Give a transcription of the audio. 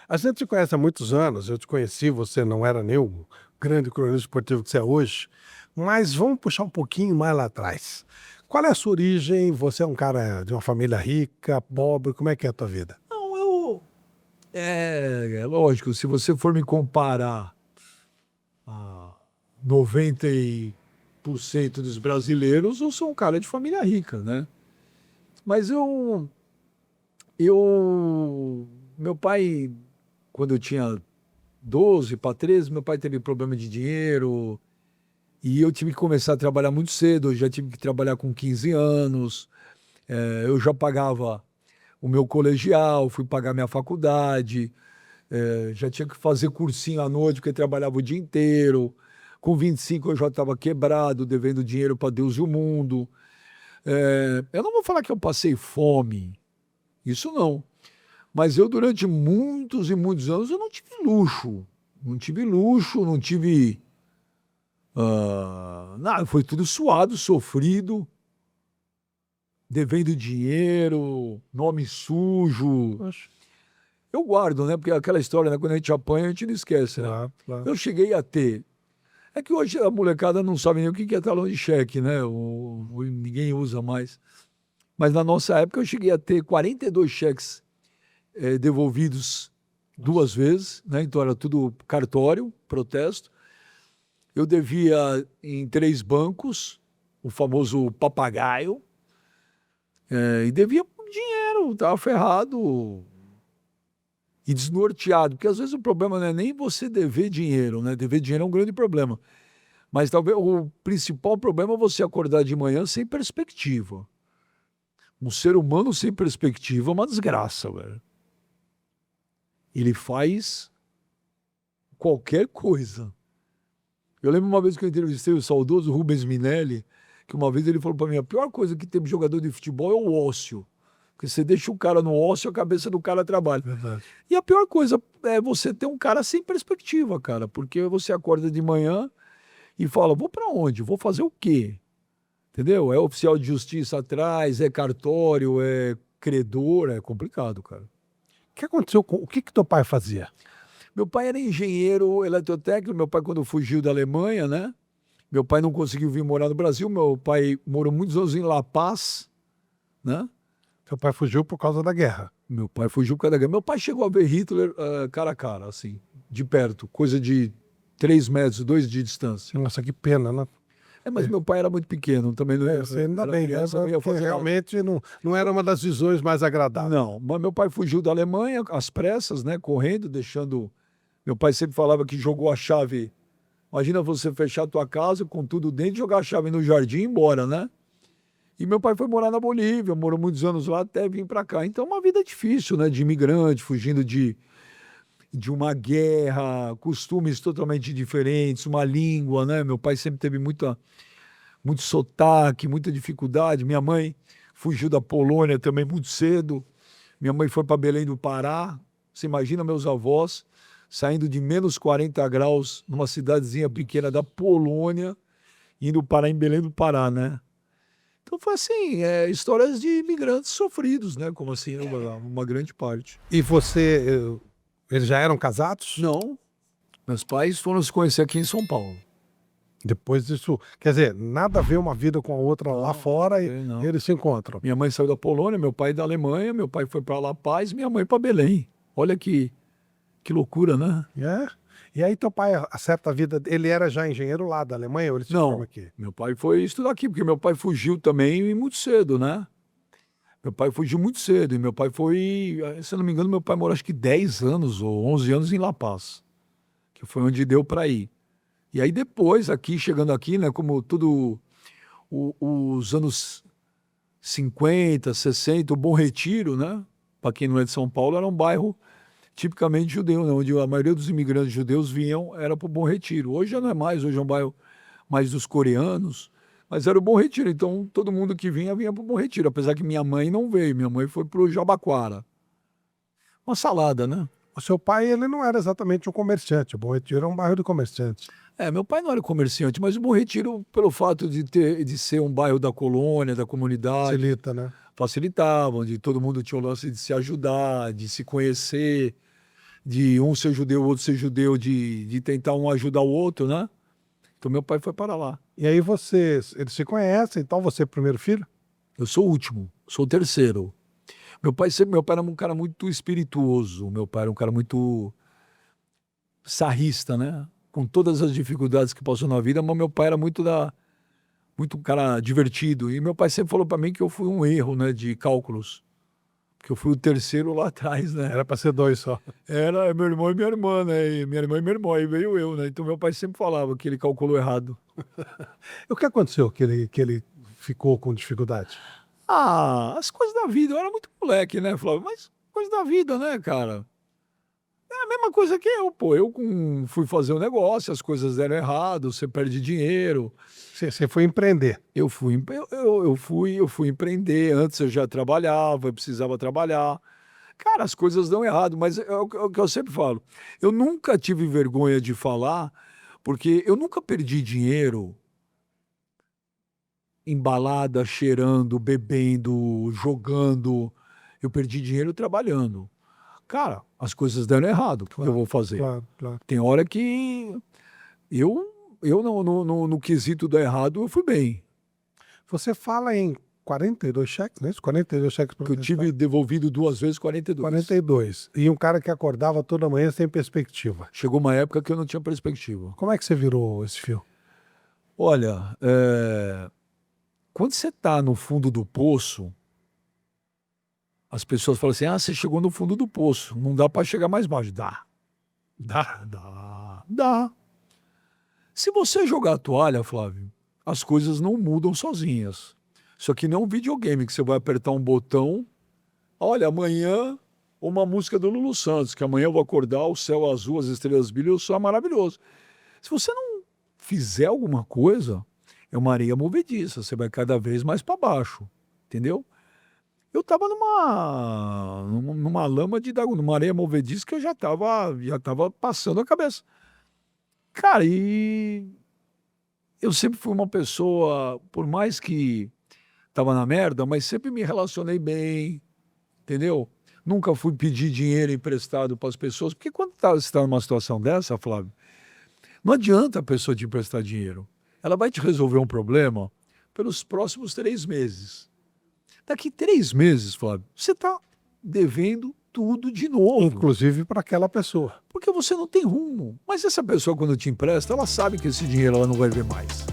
A gente te conhece há muitos anos, eu te conheci, você não era nem o grande cronista esportivo que você é hoje, mas vamos puxar um pouquinho mais lá atrás. Qual é a sua origem? Você é um cara de uma família rica, pobre, como é que é a tua vida? Não, é lógico, se você for me comparar a 90% dos brasileiros, eu sou um cara de família rica, né? Mas meu pai, quando eu tinha 12 para 13, meu pai teve problema de dinheiro e eu tive que começar a trabalhar muito cedo. Eu já tive que trabalhar com 15 anos. Eu já pagava o meu colegial, fui pagar minha faculdade, já tinha que fazer cursinho à noite porque trabalhava o dia inteiro. Com 25 eu já estava quebrado, devendo dinheiro para Deus e o mundo. Eu não vou falar que eu passei fome, isso não. Mas eu, durante muitos e muitos anos, eu não tive luxo. Não tive luxo, não tive. Nada, foi tudo suado, sofrido, devendo dinheiro, nome sujo. Poxa, Eu guardo, né? Porque é aquela história, né? Quando a gente apanha, a gente não esquece, né? claro, claro. Eu cheguei a ter. É que hoje a molecada não sabe nem o que é talão de cheque, né? Ninguém usa mais. Mas na nossa época eu cheguei a ter 42 cheques devolvidos duas vezes, né? Então era tudo cartório, protesto. Eu devia em 3 bancos, o famoso papagaio, e devia dinheiro, estava ferrado e desnorteado, porque às vezes o problema não é nem você dever dinheiro, né? Dever dinheiro é um grande problema. Mas talvez o principal problema é você acordar de manhã sem perspectiva. Um ser humano sem perspectiva é uma desgraça, velho. Ele faz qualquer coisa. Eu lembro uma vez que eu entrevistei o saudoso Rubens Minelli, que uma vez ele falou para mim, a pior coisa que tem de jogador de futebol é o ócio. Porque você deixa o cara no ócio, a cabeça do cara trabalha. Verdade. E a pior coisa é você ter um cara sem perspectiva, cara. Porque você acorda de manhã e fala, vou para onde? Vou fazer o quê? Entendeu? É oficial de justiça atrás, é cartório, é credor, é complicado, cara. O que aconteceu com o que que teu pai fazia? Meu pai era engenheiro eletrotécnico, meu pai quando fugiu da Alemanha, né? Meu pai não conseguiu vir morar no Brasil, meu pai morou muitos anos em La Paz, né? Teu pai fugiu por causa da guerra. Meu pai fugiu por causa da guerra. Meu pai chegou a ver Hitler cara a cara, assim, de perto, coisa de 3 metros, 2 de distância. Nossa, que pena, né? Mas meu pai era muito pequeno, também não Você ainda era bem, né? criança, não ia Porque fazer nada. realmente não era uma das visões mais agradáveis. Não, mas meu pai fugiu da Alemanha às pressas, né, correndo, deixando. Meu pai sempre falava que jogou a chave. Imagina você fechar a tua casa com tudo dentro, jogar a chave no jardim e ir embora, né? E meu pai foi morar na Bolívia, morou muitos anos lá até vir para cá. Então, uma vida difícil, né? De imigrante, fugindo de uma guerra, costumes totalmente diferentes, uma língua, né? Meu pai sempre teve muito sotaque, muita dificuldade. Minha mãe fugiu da Polônia também muito cedo. Minha mãe foi para Belém do Pará. Você imagina meus avós saindo de menos 40 graus numa cidadezinha pequena da Polônia, indo parar em Belém do Pará, né? Então foi assim, histórias de imigrantes sofridos, né? Como assim, uma grande parte. E você, eles já eram casados? Não, meus pais foram se conhecer aqui em São Paulo. Depois disso, quer dizer, nada a ver uma vida com a outra lá fora e Não. eles se encontram. Minha mãe saiu da Polônia, meu pai da Alemanha, meu pai foi para La Paz, minha mãe para Belém. Olha que loucura, né? É? E aí teu pai acerta a vida, ele era já engenheiro lá da Alemanha ou ele se forma Não, aqui? meu pai foi estudar aqui, porque meu pai fugiu também e muito cedo, né? Meu pai fugiu muito cedo e meu pai foi, se eu não me engano, meu pai morou acho que 10 anos ou 11 anos em La Paz, que foi onde deu para ir. E aí depois, aqui, chegando aqui, né, como tudo os anos 50, 60, o Bom Retiro, né? Para quem não é de São Paulo, era um bairro tipicamente judeu, né? Onde a maioria dos imigrantes judeus vinham, era para o Bom Retiro. Hoje já não é mais, hoje é um bairro mais dos coreanos, mas era o Bom Retiro. Então todo mundo que vinha para o Bom Retiro, apesar que minha mãe não veio, minha mãe foi para o Jabaquara. Uma salada, né? O seu pai, ele não era exatamente um comerciante, o Bom Retiro é um bairro de comerciantes. Meu pai não era comerciante, mas o Bom Retiro, pelo fato de ser um bairro da colônia, da comunidade, Facilita, né? facilitava, onde todo mundo tinha o lance de se ajudar, de se conhecer. de um ser judeu, o outro ser judeu, de tentar um ajudar o outro, né? Então meu pai foi para lá. E aí eles se conhecem, então você é o primeiro filho? Eu sou o último, sou o terceiro. Meu pai era um cara muito espirituoso, meu pai era um cara muito sarrista, né? Com todas as dificuldades que passou na vida, mas meu pai era muito um cara divertido. E meu pai sempre falou para mim que eu fui um erro, né, de cálculos. Que eu fui o terceiro lá atrás, né? Era para ser 2 só. Era meu irmão e minha irmã, né? E minha irmã e meu irmão, aí veio eu, né? Então meu pai sempre falava que ele calculou errado. E o que aconteceu que ele ficou com dificuldade? Ah, as coisas da vida. Eu era muito moleque, né, Flávio? Mas coisas da vida, né, cara? É a mesma coisa que eu, pô. Fui fazer um negócio, as coisas deram errado, você perde dinheiro. Você foi empreender. Eu fui empreender. Antes eu já trabalhava, eu precisava trabalhar. Cara, as coisas dão errado, mas é o que eu sempre falo. Eu nunca tive vergonha de falar, porque eu nunca perdi dinheiro em balada, cheirando, bebendo, jogando. Eu perdi dinheiro trabalhando. Cara, as coisas deram errado. O que eu vou fazer? Claro, claro. Tem hora que eu no quesito do errado, eu fui bem. Você fala em 42 cheques, não é isso? 42 cheques para Porque eu tive devolvido 2 vezes 42. 42. E um cara que acordava toda manhã sem perspectiva. Chegou uma época que eu não tinha perspectiva. Como é que você virou esse fio? Olha, quando você está no fundo do poço, as pessoas falam assim: ah, você chegou no fundo do poço, não dá para chegar mais baixo. Dá. Dá. Se você jogar a toalha, Flávio, as coisas não mudam sozinhas. Isso aqui não é um videogame que você vai apertar um botão. Olha, amanhã uma música do Lulu Santos, que amanhã eu vou acordar, o céu azul, as estrelas brilham, o sol é maravilhoso. Se você não fizer alguma coisa, é uma areia movediça, você vai cada vez mais para baixo, entendeu? Eu estava numa lama numa areia movediça que eu já tava passando a cabeça. Cara, e eu sempre fui uma pessoa, por mais que tava na merda, mas sempre me relacionei bem, entendeu? Nunca fui pedir dinheiro emprestado para as pessoas, porque quando você está numa situação dessa, Flávio, não adianta a pessoa te emprestar dinheiro. Ela vai te resolver um problema pelos próximos 3 meses. Daqui 3 meses, Flávio, você está devendo tudo de novo. Inclusive para aquela pessoa. Porque você não tem rumo. Mas essa pessoa, quando te empresta, ela sabe que esse dinheiro ela não vai ver mais.